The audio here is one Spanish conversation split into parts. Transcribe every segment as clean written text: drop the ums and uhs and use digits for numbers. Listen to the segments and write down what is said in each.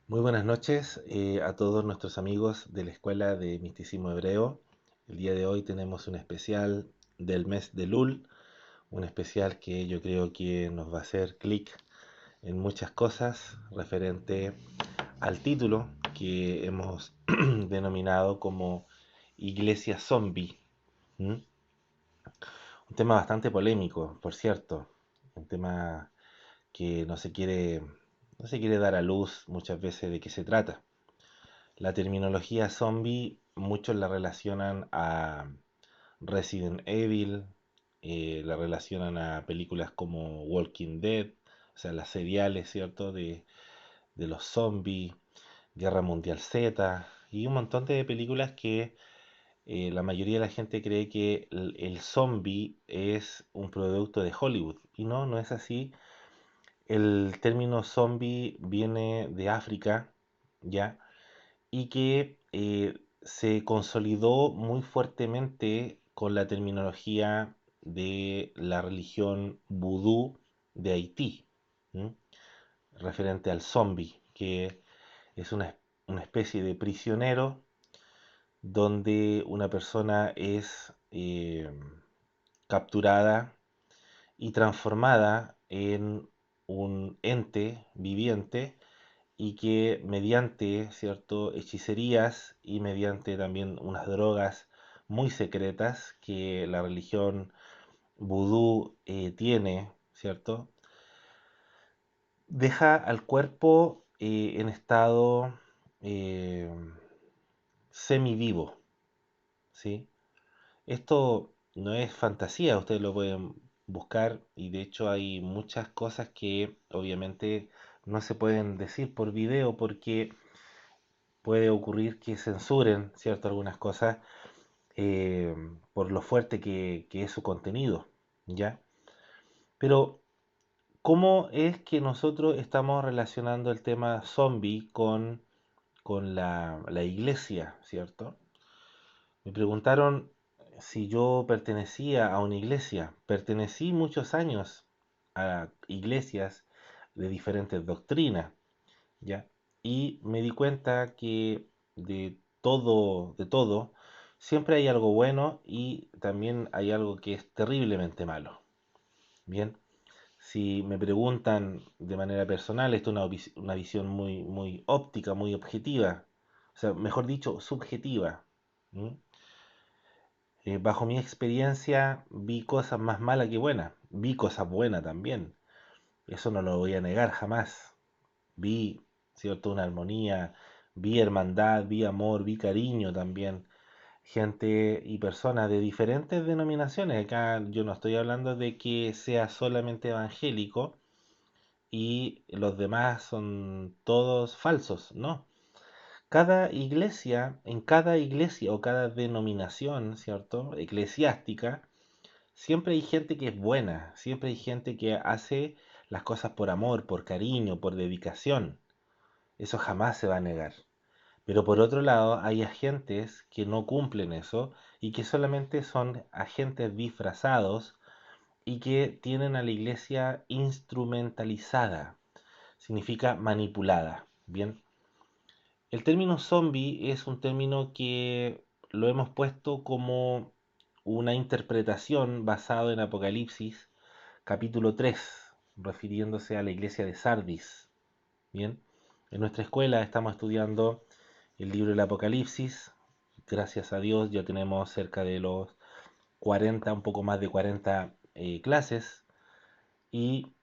Muy buenas noches a todos nuestros amigos de la Escuela de Misticismo Hebreo. El día de hoy tenemos un especial del mes de Lul, un especial que yo creo que nos va a hacer clic en muchas cosas referente al título que hemos denominado como Iglesia Zombie. ¿Mm? Un tema bastante polémico, por cierto, un tema que no se quiere dar a luz muchas veces de qué se trata. La terminología zombie, muchos la relacionan a Resident Evil, la relacionan a películas como Walking Dead, o sea, las seriales, ¿cierto? De los zombies, Guerra Mundial Z, y un montón de películas que la mayoría de la gente cree que el zombie es un producto de Hollywood, y no, no es así. El término zombie viene de África, ¿ya? Y que se consolidó muy fuertemente con la terminología de la religión vudú de Haití, ¿m? Referente al zombie, que es una especie de prisionero donde una persona es capturada y transformada en un ente viviente y que mediante, ¿cierto?, hechicerías y mediante también unas drogas muy secretas que la religión vudú tiene, ¿cierto?, deja al cuerpo en estado eh, semivivo, ¿sí? Esto no es fantasía, ustedes lo pueden buscar y de hecho hay muchas cosas que obviamente no se pueden decir por video porque puede ocurrir que censuren, ¿cierto? Algunas cosas eh, por lo fuerte que es su contenido, ¿ya? Pero, ¿cómo es que nosotros estamos relacionando el tema zombie con la iglesia, ¿cierto? Me preguntaron si yo pertenecía a una iglesia. Pertenecí muchos años a iglesias de diferentes doctrinas, ¿ya? Y me di cuenta que de todo, siempre hay algo bueno y también hay algo que es terriblemente malo. Bien, si me preguntan de manera personal, esto es una visión muy, muy óptica, muy objetiva, o sea, mejor dicho, subjetiva. ¿M? Bajo mi experiencia vi cosas más malas que buenas, vi cosas buenas también, eso no lo voy a negar jamás. Vi, ¿cierto?, una armonía, vi hermandad, vi amor, vi cariño también. Gente y personas de diferentes denominaciones. Acá yo no estoy hablando de que sea solamente evangélico y los demás son todos falsos, no. En cada iglesia o cada denominación, ¿cierto?, eclesiástica, siempre hay gente que es buena, siempre hay gente que hace las cosas por amor, por cariño, por dedicación. Eso jamás se va a negar. Pero por otro lado, hay agentes que no cumplen eso y que solamente son agentes disfrazados y que tienen a la iglesia instrumentalizada. Significa manipulada. Bien, el término zombie es un término que lo hemos puesto como una interpretación basado en Apocalipsis capítulo 3, refiriéndose a la iglesia de Sardis. Bien, en nuestra escuela estamos estudiando el libro del Apocalipsis. Gracias a Dios ya tenemos cerca de los 40, un poco más de 40 clases. Y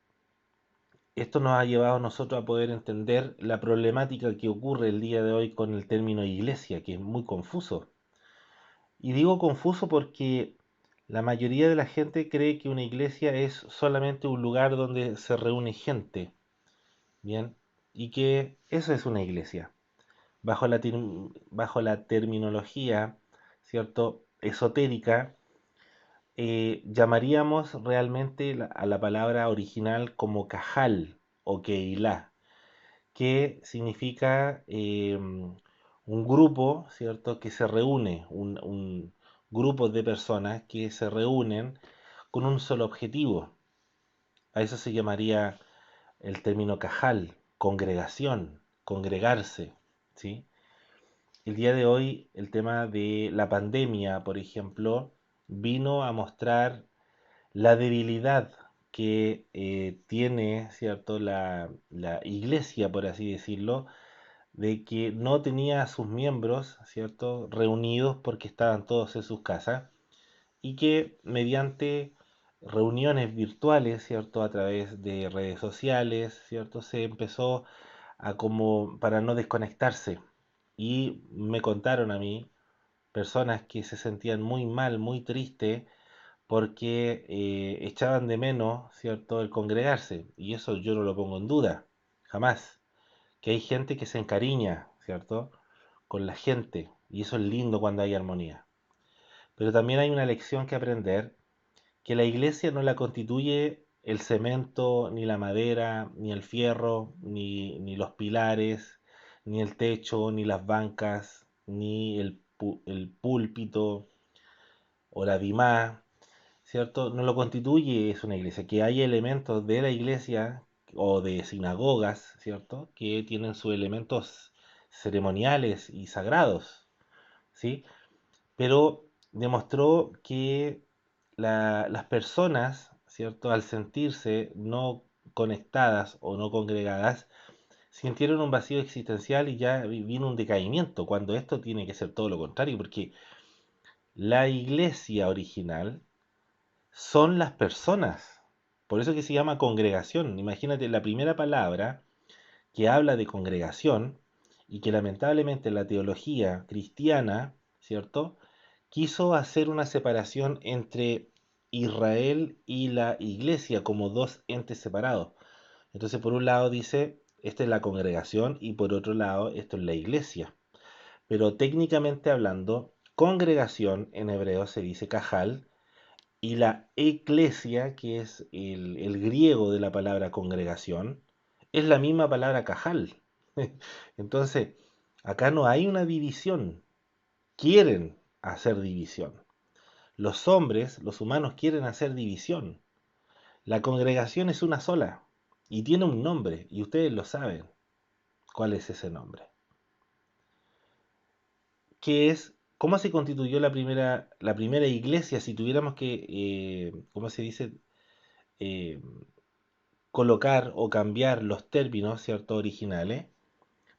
esto nos ha llevado a nosotros a poder entender la problemática que ocurre el día de hoy con el término iglesia, que es muy confuso. Y digo confuso porque la mayoría de la gente cree que una iglesia es solamente un lugar donde se reúne gente, ¿bien? Y que eso es una iglesia. Bajo la terminología, ¿cierto?, esotérica, llamaríamos realmente a la palabra original como Cajal o Keilah, que significa un grupo, ¿cierto?, que se reúne, un grupo de personas que se reúnen con un solo objetivo. A eso se llamaría el término Cajal, congregación, congregarse, ¿sí? El día de hoy el tema de la pandemia, por ejemplo, vino a mostrar la debilidad que tiene, ¿cierto?, la iglesia, por así decirlo, de que no tenía a sus miembros, ¿cierto?, reunidos porque estaban todos en sus casas y que mediante reuniones virtuales, ¿cierto?, a través de redes sociales, ¿cierto?, se empezó a como para no desconectarse. Y me contaron a mí personas que se sentían muy mal, muy tristes, porque echaban de menos, ¿cierto?, el congregarse. Y eso yo no lo pongo en duda, jamás. Que hay gente que se encariña, ¿cierto?, con la gente. Y eso es lindo cuando hay armonía. Pero también hay una lección que aprender, que la iglesia no la constituye el cemento, ni la madera, ni el fierro, ni los pilares, ni el techo, ni las bancas, ni el púlpito o la dimá, ¿cierto? No lo constituye es una iglesia, que hay elementos de la iglesia o de sinagogas, ¿cierto? Que tienen sus elementos ceremoniales y sagrados, ¿sí? Pero demostró que las personas, ¿cierto? Al sentirse no conectadas o no congregadas, sintieron un vacío existencial y ya vino un decaimiento, cuando esto tiene que ser todo lo contrario, porque la iglesia original son las personas. Por eso que se llama congregación. Imagínate la primera palabra que habla de congregación y que lamentablemente la teología cristiana, ¿cierto?, quiso hacer una separación entre Israel y la iglesia como dos entes separados. Entonces, por un lado dice, esta es la congregación y por otro lado, esto es la iglesia. Pero técnicamente hablando, congregación en hebreo se dice cajal y la eclesia, que es el griego de la palabra congregación, es la misma palabra cajal. Entonces, acá no hay una división, quieren hacer división. Los hombres, los humanos quieren hacer división. La congregación es una sola y tiene un nombre y ustedes lo saben. ¿Cuál es ese nombre? ¿Qué es? ¿Cómo se constituyó la primera iglesia? Si tuviéramos que, ¿cómo se dice? Eh, Colocar o cambiar los términos, ¿cierto? Originales,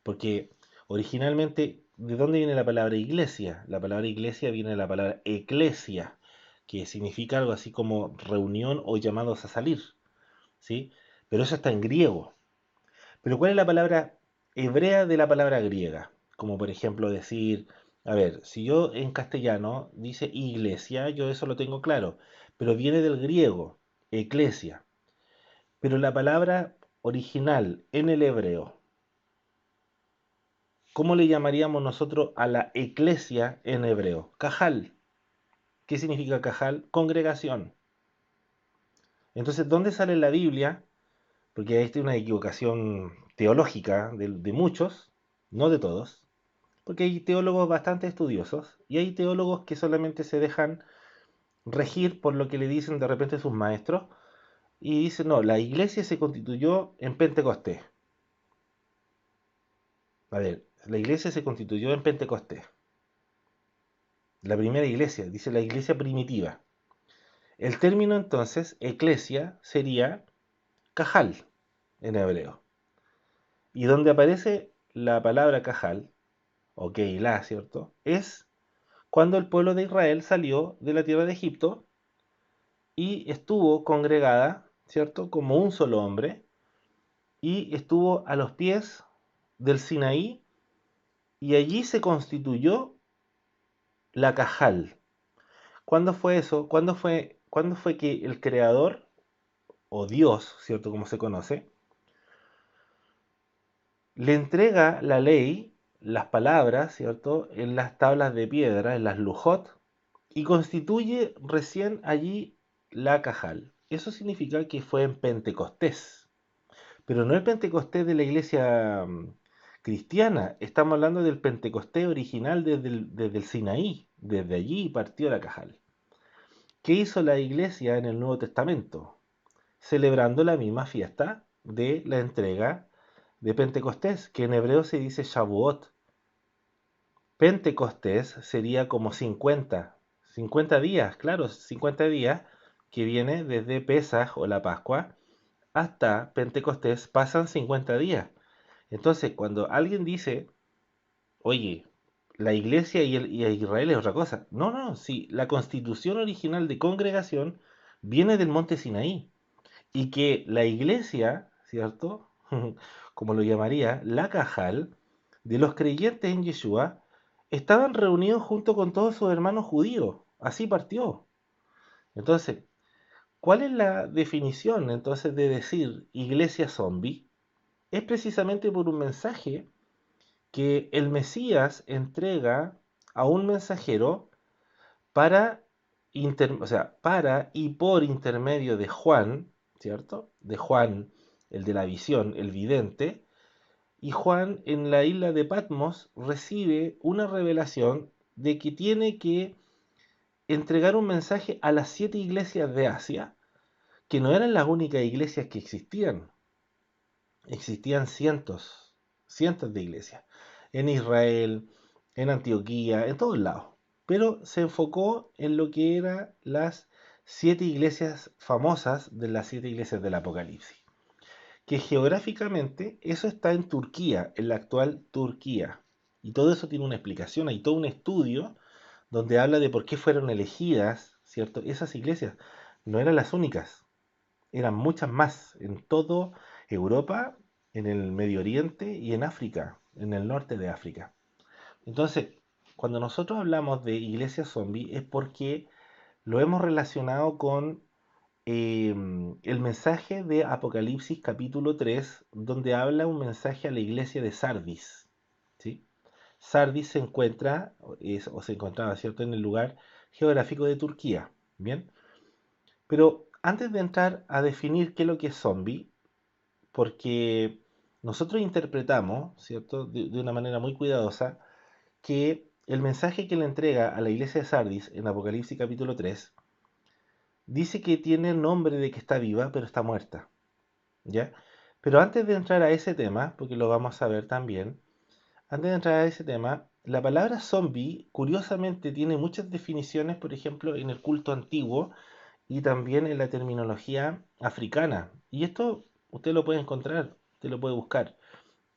porque originalmente, ¿de dónde viene la palabra iglesia? La palabra iglesia viene de la palabra eclesia, que significa algo así como reunión o llamados a salir, ¿sí? Pero eso está en griego. Pero ¿cuál es la palabra hebrea de la palabra griega? Como por ejemplo decir, a ver, si yo en castellano dice iglesia, yo eso lo tengo claro, pero viene del griego, eclesia. Pero la palabra original en el hebreo, ¿cómo le llamaríamos nosotros a la eclesia en hebreo? Cajal. ¿Qué significa cajal? Congregación. Entonces, ¿dónde sale en la Biblia? Porque ahí está una equivocación teológica de muchos, no de todos, porque hay teólogos bastante estudiosos y hay teólogos que solamente se dejan regir por lo que le dicen de repente sus maestros y dicen, no, la iglesia se constituyó en Pentecostés. A ver, la iglesia se constituyó en Pentecostés. La primera iglesia, dice la iglesia primitiva. El término entonces, eclesia, sería cajal en hebreo. Y donde aparece la palabra cajal, o Keilah, ¿cierto? Es cuando el pueblo de Israel salió de la tierra de Egipto y estuvo congregada, ¿cierto? Como un solo hombre, y estuvo a los pies del Sinaí, y allí se constituyó la cajal. ¿Cuándo fue eso? ¿Cuándo fue que el creador, o Dios, ¿cierto? Como se conoce, le entrega la ley, las palabras, ¿cierto? En las tablas de piedra, en las lujot, y constituye recién allí la cajal. Eso significa que fue en Pentecostés, pero no el Pentecostés de la iglesia cristiana, estamos hablando del Pentecostés original desde el Sinaí, desde allí partió la cajal. ¿Qué hizo la iglesia en el Nuevo Testamento? Celebrando la misma fiesta de la entrega de Pentecostés, que en hebreo se dice Shavuot. Pentecostés sería como 50 días, claro, 50 días que viene desde Pesaj o la Pascua hasta Pentecostés pasan 50 días. Entonces, cuando alguien dice, oye, la iglesia y Israel es otra cosa. No, no, sí, la constitución original de congregación viene del monte Sinaí. Y que la iglesia, ¿cierto? Como lo llamaría, la cajal de los creyentes en Yeshua, estaban reunidos junto con todos sus hermanos judíos. Así partió. Entonces, ¿cuál es la definición entonces de decir iglesia zombie? Es precisamente por un mensaje que el Mesías entrega a un mensajero para, o sea, para y por intermedio de Juan, ¿cierto? De Juan, el de la visión, el vidente, y Juan en la isla de Patmos recibe una revelación de que tiene que entregar un mensaje a las 7 iglesias de Asia, que no eran las únicas iglesias que existían cientos de iglesias, en Israel, en Antioquía, en todos lados. Pero se enfocó en lo que eran las 7 iglesias famosas de las 7 iglesias del Apocalipsis. Que geográficamente eso está en Turquía, en la actual Turquía. Y todo eso tiene una explicación, hay todo un estudio donde habla de por qué fueron elegidas, ¿cierto? Esas iglesias no eran las únicas, eran muchas más en toda Europa, en el Medio Oriente y en África, en el norte de África. Entonces, cuando nosotros hablamos de iglesia zombie es porque lo hemos relacionado con el mensaje de Apocalipsis capítulo 3, donde habla un mensaje a la iglesia de Sardis. ¿Sí? Sardis se encuentra, o se encontraba, ¿cierto?, en el lugar geográfico de Turquía. Bien, pero antes de entrar a definir qué es lo que es zombie, porque nosotros interpretamos, ¿cierto?, de una manera muy cuidadosa, que el mensaje que le entrega a la iglesia de Sardis en Apocalipsis capítulo 3 dice que tiene nombre de que está viva, pero está muerta, ¿ya? Pero antes de entrar a ese tema, porque lo vamos a ver también, antes de entrar a ese tema, la palabra zombie curiosamente tiene muchas definiciones, por ejemplo, en el culto antiguo y también en la terminología africana. Y esto usted lo puede encontrar, usted lo puede buscar.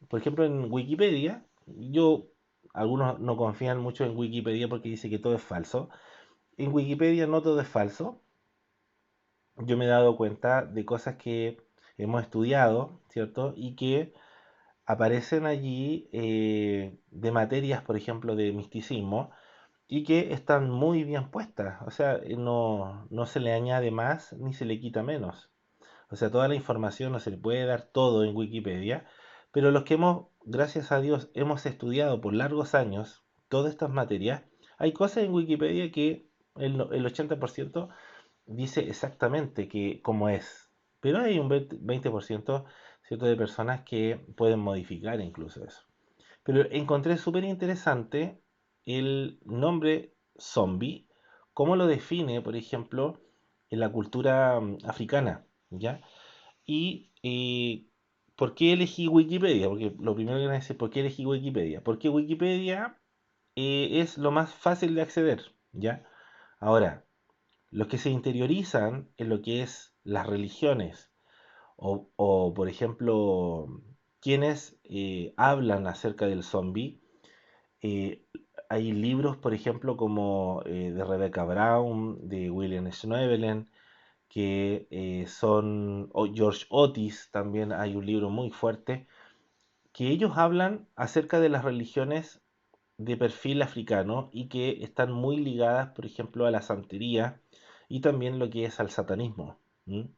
Por ejemplo, en Wikipedia, yo, algunos no confían mucho en Wikipedia porque dice que todo es falso. En Wikipedia no todo es falso. Yo me he dado cuenta de cosas que hemos estudiado, ¿cierto? Y que aparecen allí de materias, por ejemplo, de misticismo, y que están muy bien puestas. O sea, no se le añade más ni se le quita menos. O sea, toda la información no se le puede dar todo en Wikipedia, pero los que hemos, gracias a Dios, hemos estudiado por largos años todas estas materias, hay cosas en Wikipedia que el 80% dice exactamente que cómo es, pero hay un 20%, ¿cierto?, de personas que pueden modificar incluso eso. Pero encontré súper interesante el nombre zombie, cómo lo define, por ejemplo, en la cultura africana, ¿ya? Y ¿por qué elegí Wikipedia? Porque lo primero que me dice, ¿por qué elegí Wikipedia? Porque Wikipedia es lo más fácil de acceder, ¿ya? Ahora, los que se interiorizan en lo que es las religiones, por ejemplo, quienes hablan acerca del zombie, eh, hay libros, por ejemplo, como de Rebecca Brown, de William Schnoebelen, que son, o George Otis, también hay un libro muy fuerte, que ellos hablan acerca de las religiones de perfil africano y que están muy ligadas, por ejemplo, a la santería y también lo que es al satanismo. ¿M?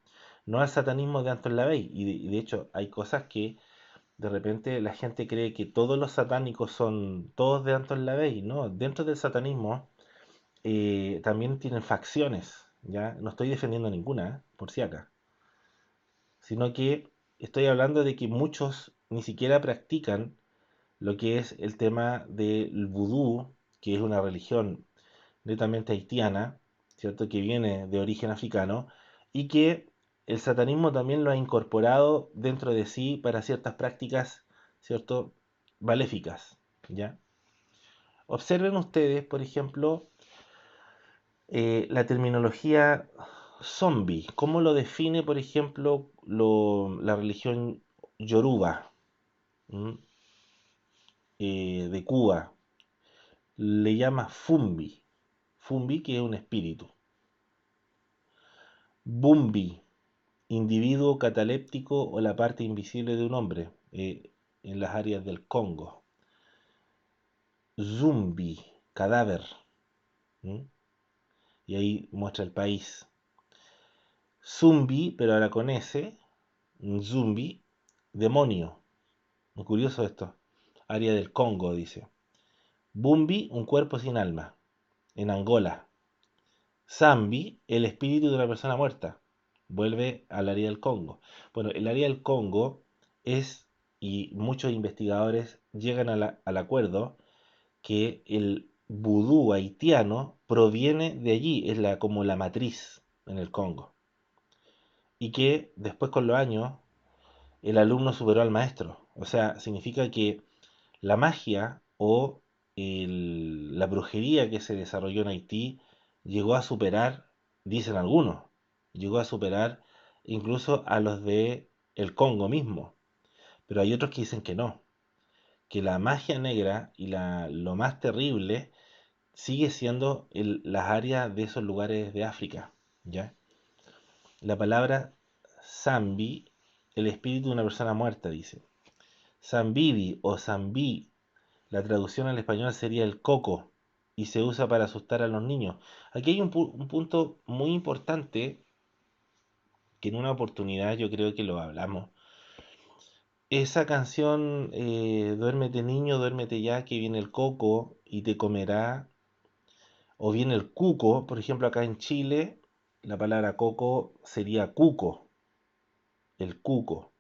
No al satanismo de Anton LaVey, y de hecho hay cosas que de repente la gente cree que todos los satánicos son todos de Anton LaVey, ¿no? Dentro del satanismo también tienen facciones, ¿ya? No estoy defendiendo ninguna, por si acá, sino que estoy hablando de que muchos ni siquiera practican lo que es el tema del vudú, que es una religión netamente haitiana, ¿cierto? Que viene de origen africano y que el satanismo también lo ha incorporado dentro de sí para ciertas prácticas, ¿cierto? Maléficas, ¿ya? Observen ustedes, por ejemplo, la terminología zombie. ¿Cómo lo define, por ejemplo, la religión yoruba, ¿m? De Cuba? Le llama Fumbi. Fumbi, que es un espíritu. Bumbi, individuo cataléptico o la parte invisible de un hombre, en las áreas del Congo. Zumbi, cadáver. ¿M? Y ahí muestra el país. Zumbi, pero ahora con S, Zumbi, demonio. Muy curioso esto. Área del Congo, dice. Bumbi, un cuerpo sin alma, en Angola. Zambi, el espíritu de una persona muerta. Vuelve al área del Congo. Bueno, el área del Congo es, y muchos investigadores llegan al acuerdo, que el vudú haitiano proviene de allí, es como la matriz en el Congo. Y que después con los años el alumno superó al maestro. O sea, significa que la magia o la brujería que se desarrolló en Haití llegó a superar, dicen algunos, llegó a superar incluso a los de el Congo mismo. Pero hay otros que dicen que no, que la magia negra y lo más terrible sigue siendo las áreas de esos lugares de África, ¿ya? La palabra Zambi, el espíritu de una persona muerta, dice. Zambibi o Zambi, la traducción al español sería el coco y se usa para asustar a los niños. Aquí hay un punto muy importante que en una oportunidad yo creo que lo hablamos. Esa canción, duérmete niño, duérmete ya, que viene el coco y te comerá, o viene el cuco, por ejemplo acá en Chile, la palabra coco sería cuco, el cuco.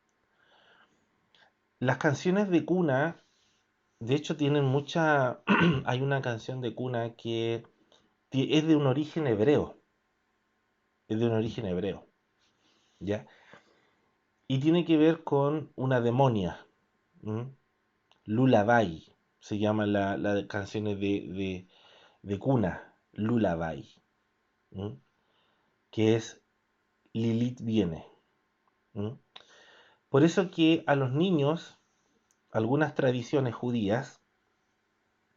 Las canciones de cuna, de hecho, tienen mucha... Hay una canción de cuna que es de un origen hebreo, es de un origen hebreo, ¿ya? Y tiene que ver con una demonia, ¿m? Lullaby, se llaman las canciones de cuna, Lullaby, ¿m? Que es Lilith viene, ¿m? Por eso que a los niños, algunas tradiciones judías,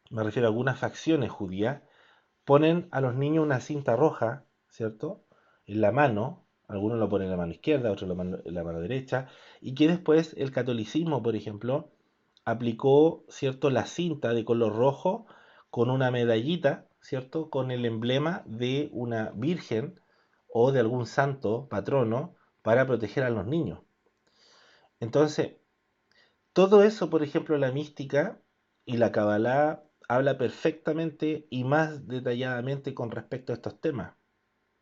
me refiero a algunas facciones judías, ponen a los niños una cinta roja, ¿cierto? En la mano, algunos lo ponen en la mano izquierda, otros en la mano derecha, y que después el catolicismo, por ejemplo, aplicó, ¿cierto?, la cinta de color rojo con una medallita, ¿cierto?, con el emblema de una virgen o de algún santo patrono para proteger a los niños. Entonces, todo eso, por ejemplo, la mística y la Kabbalah habla perfectamente y más detalladamente con respecto a estos temas,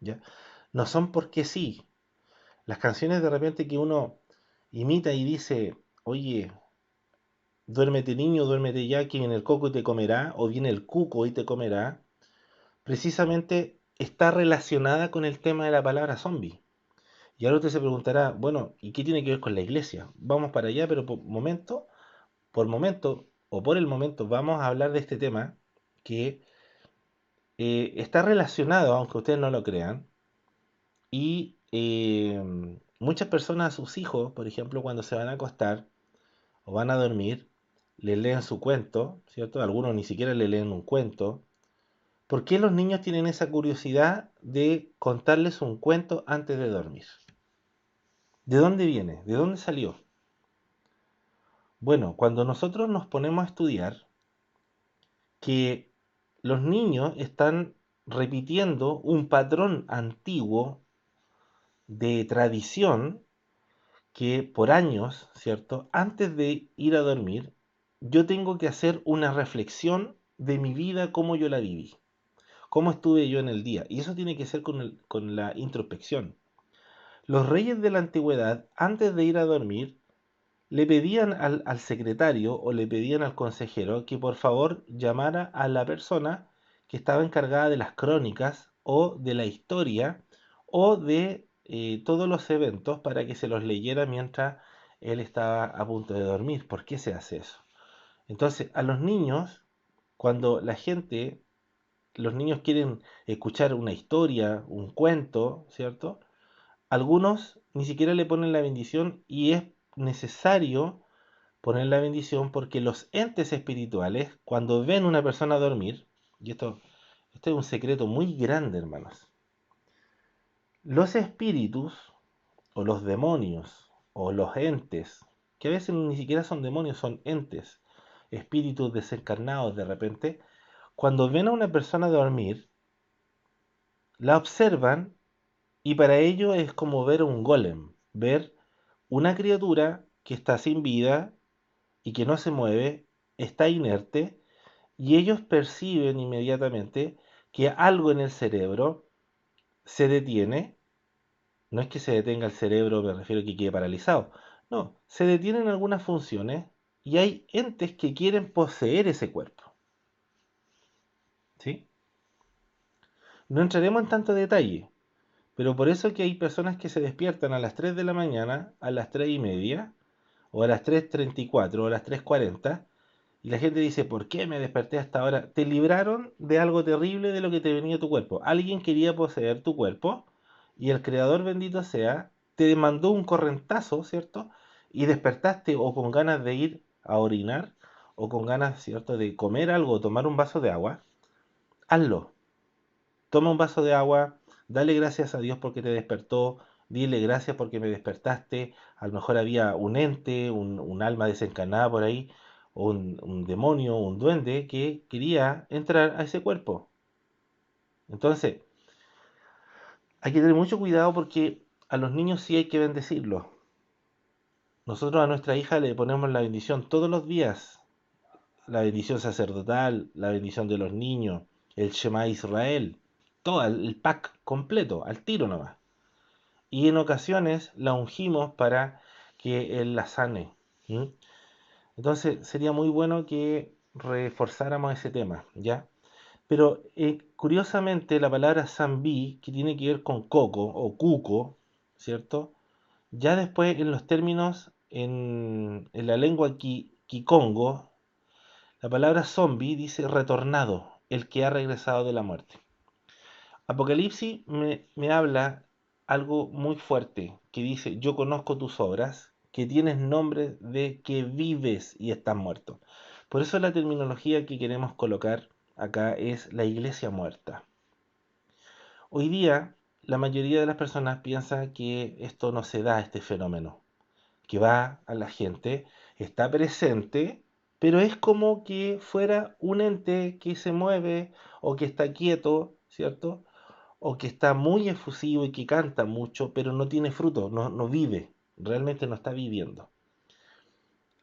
¿ya? No son porque sí. Las canciones de repente que uno imita y dice, oye, duérmete niño, duérmete ya, que viene el coco y te comerá, o viene el cuco y te comerá, precisamente está relacionada con el tema de la palabra zombie. Y ahora usted se preguntará, bueno, ¿y qué tiene que ver con la iglesia? Vamos para allá, pero por momento, o por el momento, vamos a hablar de este tema que está relacionado, aunque ustedes no lo crean, y muchas personas a sus hijos, por ejemplo, cuando se van a acostar o van a dormir, les leen su cuento, ¿cierto? Algunos ni siquiera le leen un cuento. ¿Por qué los niños tienen esa curiosidad de contarles un cuento antes de dormir? ¿De dónde viene? ¿De dónde salió? Bueno, cuando nosotros nos ponemos a estudiar que los niños están repitiendo un patrón antiguo de tradición que por años, ¿cierto? Antes de ir a dormir, yo tengo que hacer una reflexión de mi vida, cómo yo la viví, cómo estuve yo en el día. Y eso tiene que ser con la introspección. Los reyes de la antigüedad, antes de ir a dormir, le pedían al secretario o le pedían al consejero que por favor llamara a la persona que estaba encargada de las crónicas o de la historia o de todos los eventos para que se los leyera mientras él estaba a punto de dormir. ¿Por qué se hace eso? Entonces, a los niños, cuando los niños quieren escuchar una historia, un cuento, ¿cierto? Algunos ni siquiera le ponen la bendición y es necesario poner la bendición porque los entes espirituales, cuando ven una persona dormir, y esto es un secreto muy grande, hermanos, los espíritus o los demonios o los entes, que a veces ni siquiera son demonios, son entes, espíritus desencarnados de repente, cuando ven a una persona dormir, la observan y para ellos es como ver un golem, ver una criatura que está sin vida y que no se mueve, está inerte, y ellos perciben inmediatamente que algo en el cerebro se detiene. No es que se detenga el cerebro, me refiero a que quede paralizado. No, se detienen algunas funciones y hay entes que quieren poseer ese cuerpo. ¿Sí? No entraremos en tanto detalle, pero por eso que hay personas que se despiertan a las 3 de la mañana, a las 3:30, o a las 3:34, o a las 3:40, y la gente dice, ¿por qué me desperté hasta ahora? Te libraron de algo terrible de lo que te venía tu cuerpo. Alguien quería poseer tu cuerpo y el Creador bendito sea, te mandó un correntazo, ¿cierto? Y despertaste o con ganas de ir a orinar o con ganas, ¿cierto?, de comer algo o tomar un vaso de agua. Hazlo. Toma un vaso de agua, dale gracias a Dios porque te despertó, dile gracias porque me despertaste. A lo mejor había un ente, un alma desencarnada por ahí, o un demonio, un duende que quería entrar a ese cuerpo. Entonces, hay que tener mucho cuidado porque a los niños sí hay que bendecirlos. Nosotros a nuestra hija le ponemos la bendición todos los días, la bendición sacerdotal, la bendición de los niños, el Shema Israel, todo el pack completo, al tiro nomás. Y en ocasiones la ungimos para que él la sane. ¿Mm? Entonces sería muy bueno que reforzáramos ese tema, ¿ya? Pero curiosamente la palabra Zambi, que tiene que ver con coco o cuco, ¿cierto? Ya después en los términos en la lengua kikongo, la palabra zombie dice retornado, el que ha regresado de la muerte. Apocalipsis me habla algo muy fuerte, que dice, yo conozco tus obras, que tienes nombre de que vives y estás muerto. Por eso la terminología que queremos colocar acá es la iglesia muerta. Hoy día, la mayoría de las personas piensa que esto no se da, este fenómeno, que va a la gente, está presente, pero es como que fuera un ente que se mueve o que está quieto, ¿cierto? O que está muy efusivo y que canta mucho, pero no tiene fruto, no vive, realmente no está viviendo.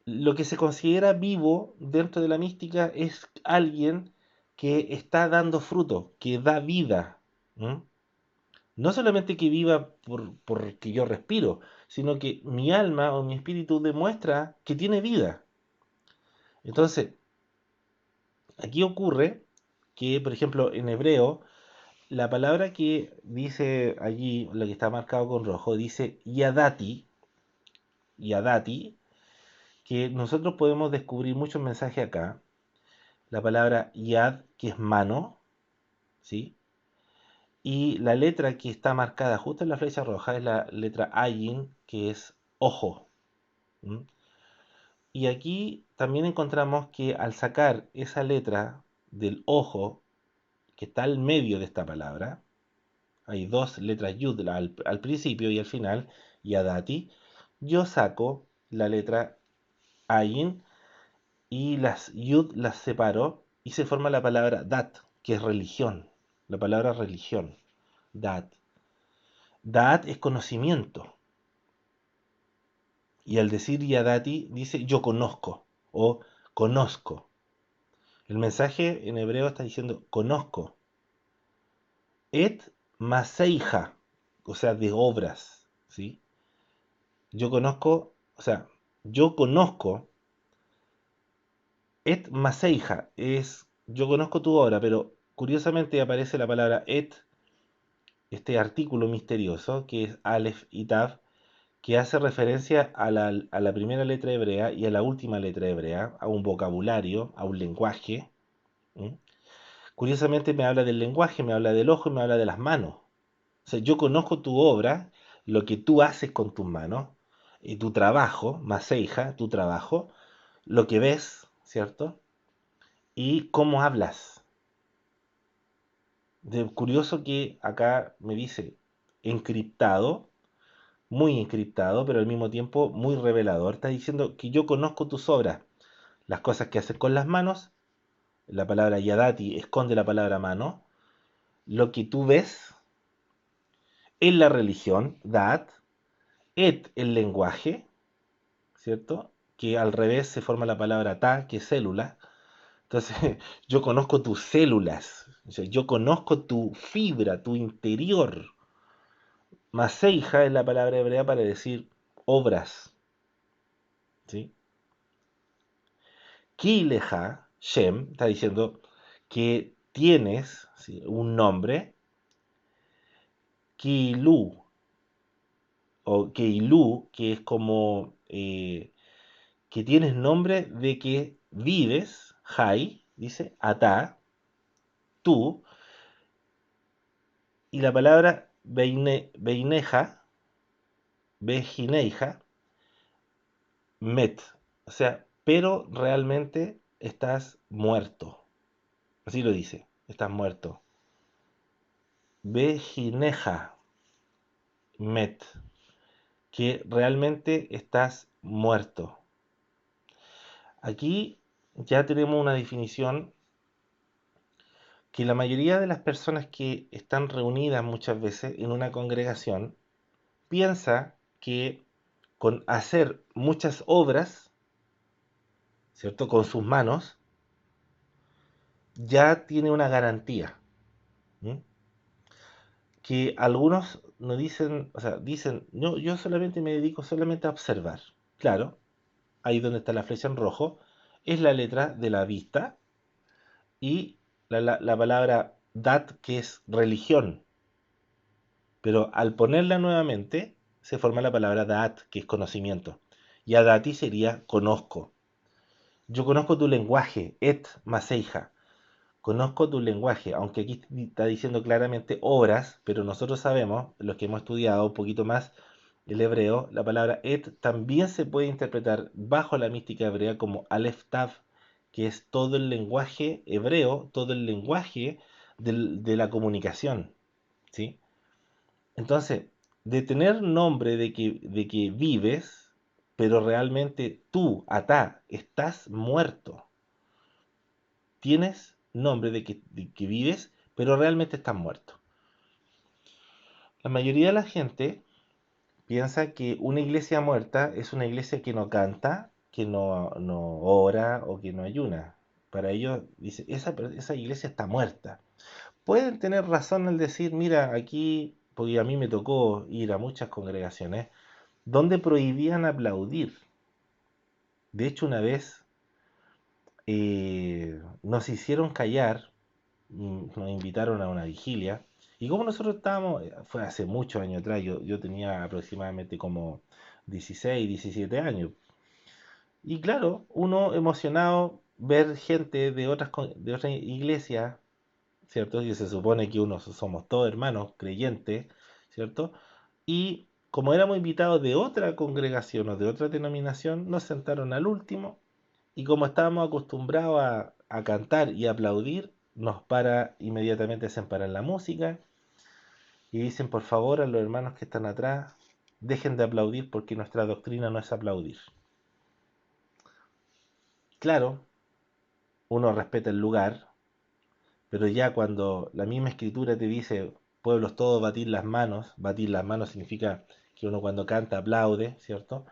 Lo que se considera vivo dentro de la mística es alguien que está dando fruto, que da vida. ¿M? No solamente que viva porque yo respiro, sino que mi alma o mi espíritu demuestra que tiene vida. Entonces, aquí ocurre que, por ejemplo, en hebreo, la palabra que dice allí, la que está marcado con rojo, dice yadati, yadati, que nosotros podemos descubrir muchos mensajes acá. La palabra yad, que es mano, ¿sí? Y la letra que está marcada justo en la flecha roja es la letra ayin, que es ojo. ¿M? Y aquí también encontramos que al sacar esa letra del ojo, que está al medio de esta palabra, hay dos letras yud al principio y al final, yadati, yo saco la letra ayin y las yud las separo y se forma la palabra dat, que es religión, la palabra religión, dat. Dat es conocimiento. Y al decir yadati dice yo conozco o conozco. El mensaje en hebreo está diciendo conozco. Et maseija, o sea, de obras, ¿sí? Yo conozco, o sea, yo conozco, et maseija, es, yo conozco tu obra, pero curiosamente aparece la palabra et este artículo misterioso que es Aleph y Tav, que hace referencia a la primera letra hebrea y a la última letra hebrea, a un vocabulario, a un lenguaje. ¿Mm? Curiosamente me habla del lenguaje, me habla del ojo y me habla de las manos. O sea, yo conozco tu obra, lo que tú haces con tus manos, y tu trabajo, Maseija, tu trabajo, lo que ves, ¿cierto? Y cómo hablas. Curioso que acá me dice encriptado, muy encriptado, pero al mismo tiempo muy revelador. Está diciendo que yo conozco tus obras, las cosas que haces con las manos. La palabra yadati esconde la palabra mano. Lo que tú ves en la religión, dat, et el lenguaje, ¿cierto? Que al revés se forma la palabra ta, que es célula. Entonces, yo conozco tus células, o sea, yo conozco tu fibra, tu interior. Maseija es la palabra hebrea para decir obras, ¿sí? Kileja, Shem, está diciendo que tienes, ¿sí?, un nombre, Kilu, o Keilu, que es como que tienes nombre de que vives, Hai, dice, Ata, tú, y la palabra Beineja, Bejineija, Met, o sea, pero realmente estás muerto. Así lo dice, estás muerto. Bejineja, Met, que realmente estás muerto. Aquí ya tenemos una definición que la mayoría de las personas que están reunidas muchas veces en una congregación piensa que con hacer muchas obras, ¿cierto?, con sus manos, ya tiene una garantía. ¿Mm? Que algunos no dicen, o sea, dicen, no, yo solamente me dedico solamente a observar. Claro, ahí donde está la flecha en rojo, es la letra de la vista y la palabra dat, que es religión. Pero al ponerla nuevamente, se forma la palabra dat, que es conocimiento. Y adati sería conozco. Yo conozco tu lenguaje, et maseija. Conozco tu lenguaje, aunque aquí está diciendo claramente obras, pero nosotros sabemos, los que hemos estudiado un poquito más el hebreo, la palabra et también se puede interpretar bajo la mística hebrea como Aleph Tav, que es todo el lenguaje hebreo, todo el lenguaje de la comunicación, ¿sí? Entonces, de tener nombre de que vives, pero realmente tú, Atá, estás muerto. Tienes nombre de que vives, pero realmente estás muerto. La mayoría de la gente piensa que una iglesia muerta es una iglesia que no canta, que no ora o que no ayuna. Para ellos, dice, esa iglesia está muerta. Pueden tener razón al decir, mira, aquí, porque a mí me tocó ir a muchas congregaciones, donde prohibían aplaudir. De hecho, una vez nos hicieron callar, nos invitaron a una vigilia, y como nosotros estábamos, fue hace muchos años atrás, yo tenía aproximadamente como 16, 17 años, y claro, uno emocionado ver gente de otras iglesias, ¿cierto? Y se supone que uno somos todos hermanos, creyentes, ¿cierto? Y como éramos invitados de otra congregación o de otra denominación, nos sentaron al último y como estábamos acostumbrados a cantar y aplaudir, nos para inmediatamente, se paran la música y dicen por favor a los hermanos que están atrás, dejen de aplaudir porque nuestra doctrina no es aplaudir. Claro, uno respeta el lugar, pero ya cuando la misma escritura te dice, pueblos todos batir las manos significa que uno cuando canta aplaude, ¿cierto?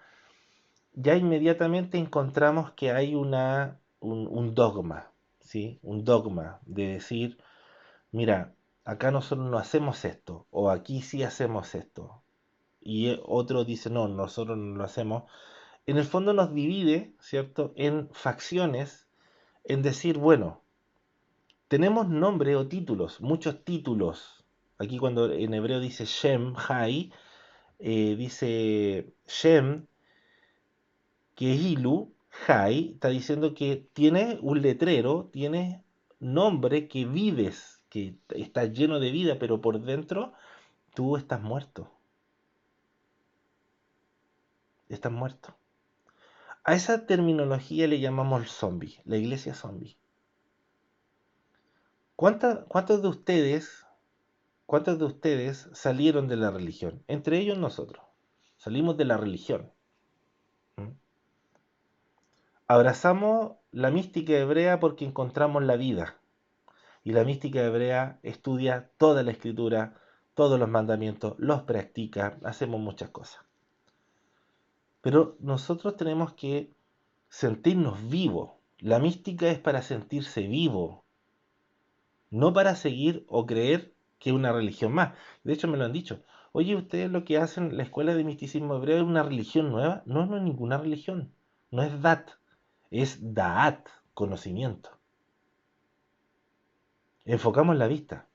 Ya inmediatamente encontramos que hay un dogma, ¿sí? Un dogma de decir, mira, acá nosotros no hacemos esto, o aquí sí hacemos esto, y otro dice, no, nosotros no lo hacemos. En el fondo nos divide, ¿cierto?, en facciones, en decir, bueno, tenemos nombre o títulos, muchos títulos, Aquí cuando en hebreo dice Shem, Hai, dice Shem, Kehilu, Hai, está diciendo que tiene un letrero, tiene nombre que vives, que está lleno de vida, pero por dentro tú estás muerto, estás muerto. A esa terminología le llamamos zombie, la iglesia zombie. ¿Cuántos de ustedes, cuántos de ustedes salieron de la religión? Entre ellos nosotros. Salimos de la religión. ¿Mm? Abrazamos la mística hebrea porque encontramos la vida. Y la mística hebrea estudia toda la escritura, todos los mandamientos, los practica, hacemos muchas cosas. Pero nosotros tenemos que sentirnos vivos. La mística es para sentirse vivo, no para seguir o creer que es una religión más. De hecho, me lo han dicho. Oye, ustedes lo que hacen, la escuela de misticismo hebreo es una religión nueva. No, no es ninguna religión. No es dat, es daat, conocimiento. Enfocamos la vista,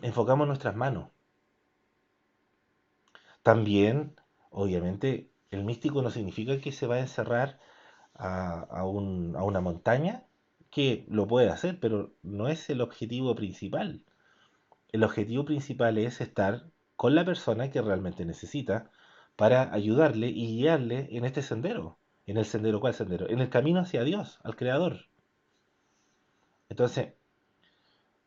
enfocamos nuestras manos. También, obviamente, el místico no significa que se va a encerrar a una montaña, que lo puede hacer, pero no es el objetivo principal. El objetivo principal es estar con la persona que realmente necesita para ayudarle y guiarle en este sendero. ¿En el sendero cuál sendero? En el camino hacia Dios, al Creador. Entonces,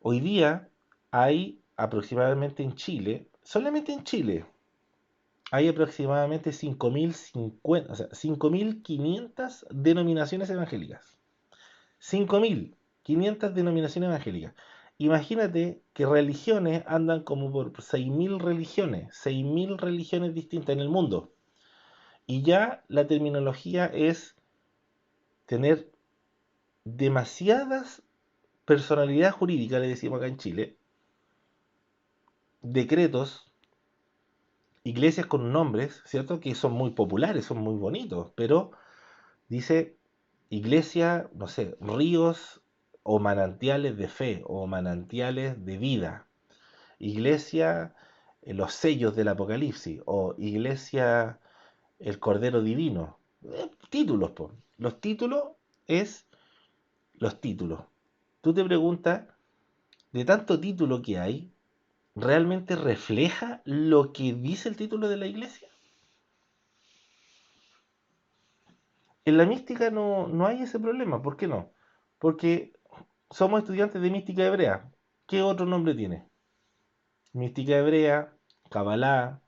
hoy día hay aproximadamente en Chile, solamente en Chile, hay aproximadamente 5.050, o sea, 5.500 denominaciones evangélicas. 5.500 denominaciones evangélicas. Imagínate que religiones andan como por 6.000 religiones distintas en el mundo. Y ya la terminología es tener demasiadas personalidades jurídicas, le decimos acá en Chile, decretos, iglesias con nombres, ¿cierto? Que son muy populares, son muy bonitos, pero dice iglesia, no sé, ríos o manantiales de fe o manantiales de vida. Iglesia, los sellos del Apocalipsis o iglesia, el Cordero Divino. Títulos, po. Los títulos es los títulos. Tú te preguntas, de tanto título que hay, ¿realmente refleja lo que dice el título de la iglesia? En la mística no hay ese problema. ¿Por qué no? Porque somos estudiantes de mística hebrea. ¿Qué otro nombre tiene? Mística hebrea, Kabbalah,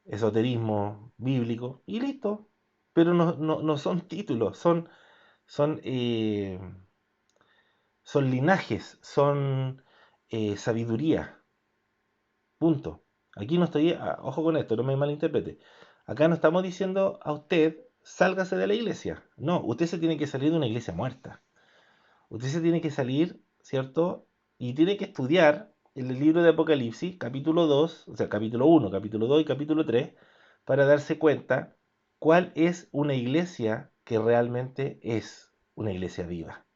esoterismo bíblico y listo. Pero no son títulos, son, eh, son linajes, son sabiduría. Punto. Aquí no estoy, ojo con esto, no me malinterprete. Acá no estamos diciendo a usted, sálgase de la iglesia. No, usted se tiene que salir de una iglesia muerta. Usted se tiene que salir, ¿cierto? Y tiene que estudiar el libro de Apocalipsis, capítulo 2, o sea, capítulo 1, capítulo 2 y capítulo 3, para darse cuenta cuál es una iglesia que realmente es una iglesia viva.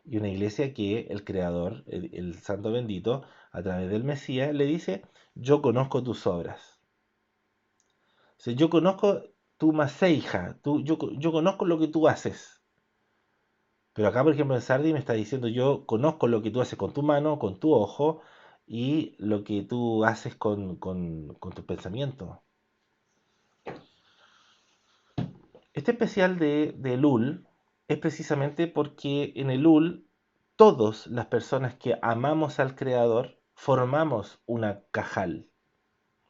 Y una iglesia que el Creador, el Santo Bendito, a través del Mesías, le dice, yo conozco tus obras. O sea, yo conozco tu maseija, yo conozco lo que tú haces. Pero acá, por ejemplo, en Sardi me está diciendo, yo conozco lo que tú haces con tu mano, con tu ojo, y lo que tú haces con tu pensamiento. Este especial de Elul es precisamente porque en Elul todas las personas que amamos al Creador formamos una cajal,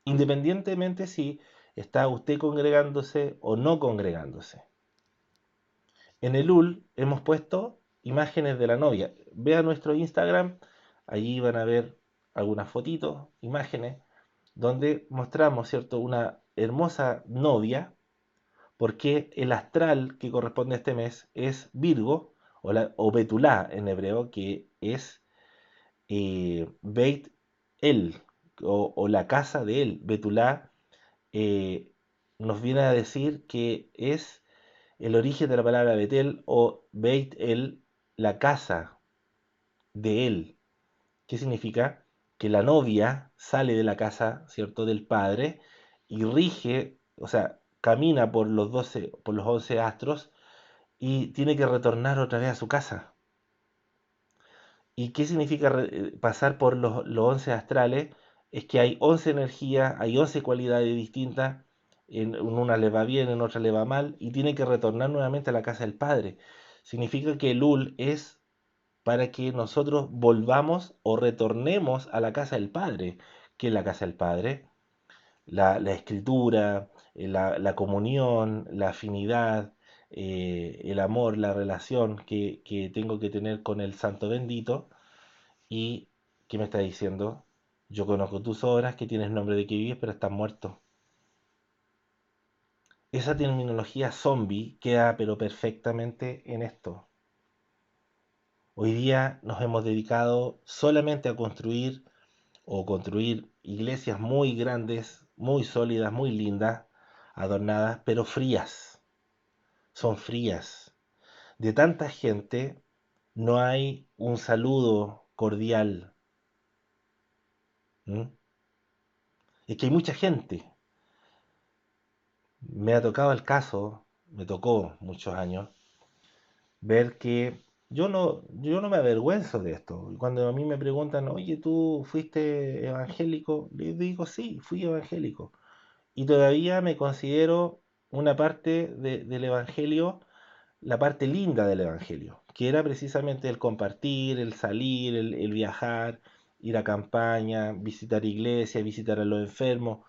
independientemente si está usted congregándose o no congregándose. En Elul hemos puesto imágenes de la novia. Vea nuestro Instagram, allí van a ver algunas fotitos, imágenes, donde mostramos, ¿cierto?, una hermosa novia, porque el astral que corresponde a este mes es Virgo, o Betulá en hebreo, que es Beit El, o la casa de él. Betulá eh, nos viene a decir que es el origen de la palabra Betel o Beit El, la casa de él. ¿Qué significa? que la novia sale de la casa, ¿cierto?, del padre y rige, o sea, camina por los 12, por los 11 astros y tiene que retornar otra vez a su casa. ¿Y qué significa pasar por los 11 astrales? Es que hay 11 energías, hay 11 cualidades distintas, en una le va bien, en otra le va mal, y tiene que retornar nuevamente a la casa del Padre. Significa que el Ul es para que nosotros volvamos o retornemos a la casa del Padre. ¿Qué es la casa del Padre? La escritura, la comunión, la afinidad, el amor, la relación que tengo que tener con el Santo Bendito. ¿Y qué me está diciendo? Yo conozco tus obras, que tienes nombre de que vives, pero estás muerto. Esa terminología zombie queda pero perfectamente en esto. Hoy día nos hemos dedicado solamente a construir iglesias muy grandes, muy sólidas, muy lindas, adornadas, pero frías. Son frías. De tanta gente no hay un saludo cordial. ¿Mm? Es que hay mucha gente. Me ha tocado el caso, me tocó muchos años, ver que yo no me avergüenzo de esto. Cuando a mí me preguntan, oye, ¿tú fuiste evangélico? Les digo, sí, fui evangélico. Y todavía me considero una parte del evangelio, la parte linda del evangelio, que era precisamente el compartir, el salir, el viajar, ir a campaña, visitar iglesias, visitar a los enfermos,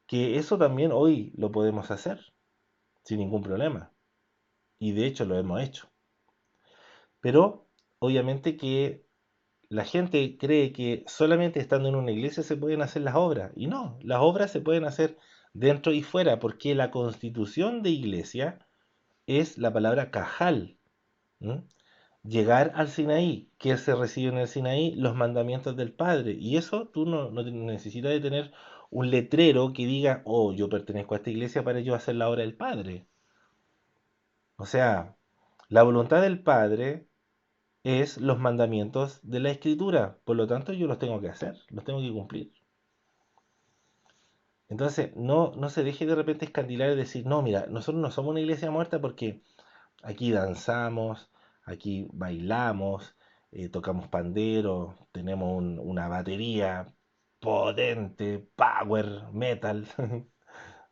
que eso también hoy lo podemos hacer sin ningún problema. Y de hecho lo hemos hecho. Pero obviamente que la gente cree que solamente estando en una iglesia se pueden hacer las obras. Y no, las obras se pueden hacer dentro y fuera, porque la constitución de iglesia es la palabra cajal. ¿M? Llegar al Sinaí, que se recibe en el Sinaí, los mandamientos del Padre. Y eso tú no necesitas de tener un letrero que diga, oh, yo pertenezco a esta iglesia para yo hacer la obra del Padre. O sea, la voluntad del Padre es los mandamientos de la Escritura. Por lo tanto, yo los tengo que hacer, los tengo que cumplir. Entonces, no se deje de repente escandilar y decir, no, mira, nosotros no somos una iglesia muerta porque aquí danzamos, aquí bailamos, tocamos pandero, tenemos una batería potente, power metal,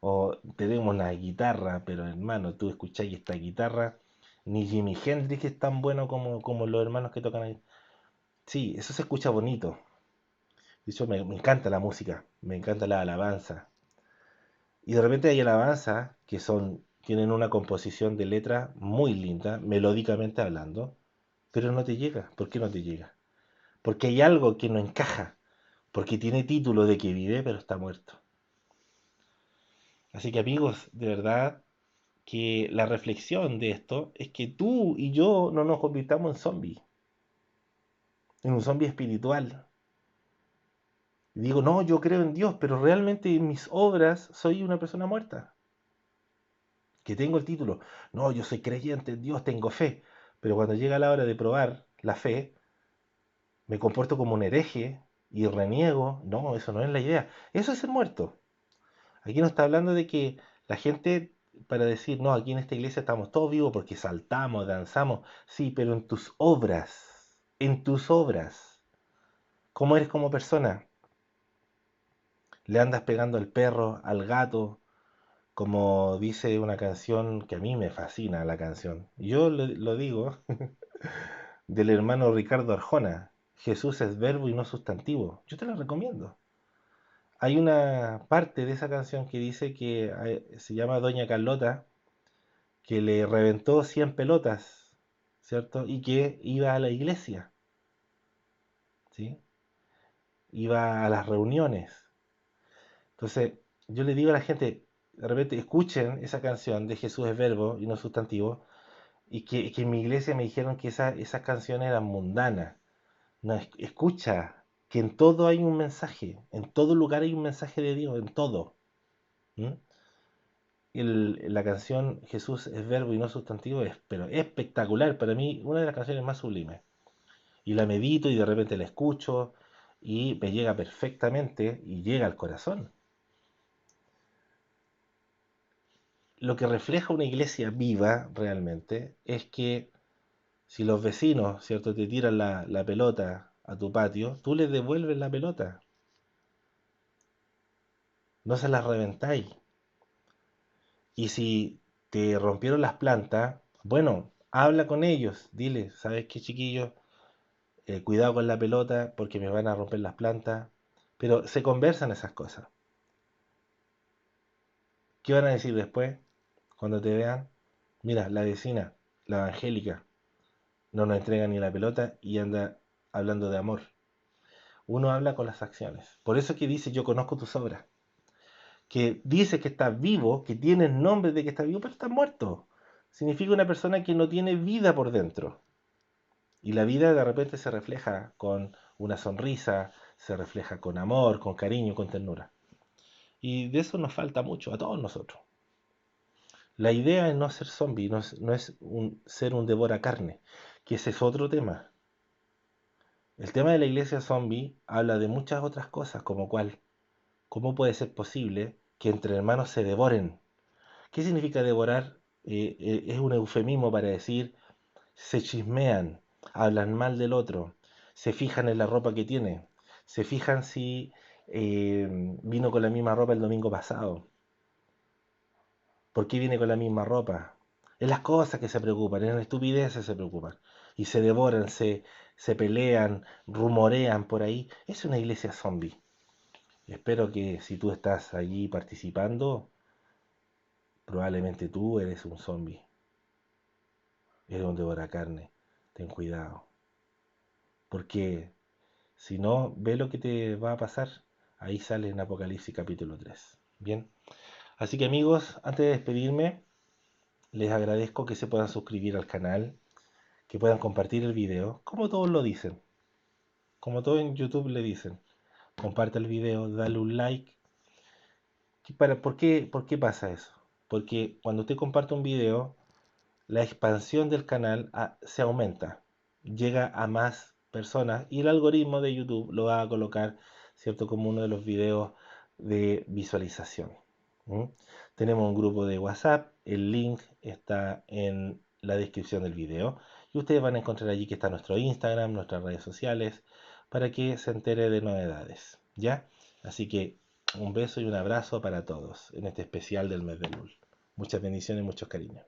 o tenemos una guitarra, pero hermano, tú escucháis esta guitarra, ni Jimi Hendrix es tan bueno como los hermanos que tocan ahí. Sí, eso se escucha bonito. De hecho, me encanta la música, me encanta la alabanza. Y de repente hay alabanzas que tienen una composición de letra muy linda, melódicamente hablando, pero no te llega. ¿Por qué no te llega? Porque hay algo que no encaja, porque tiene título de que vive, pero está muerto. Así que amigos, de verdad que la reflexión de esto es que tú y yo no nos convirtamos en zombies, en un zombie espiritual. Y digo, no, yo creo en Dios, pero realmente en mis obras soy una persona muerta. Que tengo el título. No, yo soy creyente en Dios, tengo fe. Pero cuando llega la hora de probar la fe, me comporto como un hereje y reniego. No, eso no es la idea. Eso es ser muerto. Aquí no está hablando de que la gente, para decir, no, aquí en esta iglesia estamos todos vivos porque saltamos, danzamos. Sí, pero en tus obras, ¿cómo eres como persona? ¿Le andas pegando al perro, al gato? Como dice una canción que a mí me fascina la canción. Yo lo digo, del hermano Ricardo Arjona. Jesús es verbo y no sustantivo. Yo te la recomiendo. Hay una parte de esa canción que dice que se llama Doña Carlota, que le reventó 100 pelotas, ¿cierto? Y que iba a la iglesia, ¿sí? Iba a las reuniones. Entonces, yo le digo a la gente, de repente escuchen esa canción de Jesús es verbo y no sustantivo, y que en mi iglesia me dijeron que esas canciones eran mundanas. No, escucha, que en todo hay un mensaje, en todo lugar hay un mensaje de Dios, en todo. ¿M? La canción Jesús es verbo y no sustantivo es, pero espectacular, para mí una de las canciones más sublimes. Y la medito y de repente la escucho, y me llega perfectamente y llega al corazón. Lo que refleja una iglesia viva realmente es que si los vecinos, ¿cierto?, te tiran la pelota a tu patio, tú les devuelves la pelota, no se las reventáis. Y si te rompieron las plantas, bueno, habla con ellos, dile, ¿sabes qué, chiquillos? Cuidado con la pelota porque me van a romper las plantas. Pero se conversan esas cosas. ¿Qué van a decir después cuando te vean? Mira, la vecina, la evangélica, no nos entrega ni la pelota y anda hablando de amor. Uno habla con las acciones. Por eso que dice, yo conozco tus obras. Que dice que está vivo, que tiene nombre de que está vivo, pero está muerto. Significa una persona que no tiene vida por dentro. Y la vida de repente se refleja con una sonrisa, se refleja con amor, con cariño, con ternura. Y de eso nos falta mucho a todos nosotros. La idea es no ser zombie, no es ser un devora carne, que ese es otro tema. El tema de la iglesia zombie habla de muchas otras cosas, como cuál, cómo puede ser posible que entre hermanos se devoren. ¿Qué significa devorar? Es un eufemismo para decir se chismean, hablan mal del otro, se fijan en la ropa que tiene, se fijan si vino con la misma ropa el domingo pasado, por qué viene con la misma ropa. En las cosas que se preocupan, en las estupideces se preocupan. Y se devoran, se pelean, rumorean por ahí. Es una iglesia zombie. Espero que si tú estás allí participando, probablemente tú eres un zombie. Eres un devoracarne. Ten cuidado. Porque si no, ve lo que te va a pasar. Ahí sale en Apocalipsis capítulo 3. Bien. Así que amigos, antes de despedirme, les agradezco que se puedan suscribir al canal, que puedan compartir el video, como todos lo dicen. Como todos en YouTube le dicen. Comparte el video, dale un like. ¿Por qué pasa eso? Porque cuando usted comparte un video, la expansión del canal se aumenta, llega a más personas y el algoritmo de YouTube lo va a colocar, ¿cierto?, como uno de los videos de visualización. ¿Mm? Tenemos un grupo de WhatsApp, el link está en la descripción del video y ustedes van a encontrar allí que está nuestro Instagram, nuestras redes sociales, para que se entere de novedades, ¿ya? Así que un beso y un abrazo para todos en este especial del mes de Lul. Muchas bendiciones y muchos cariños.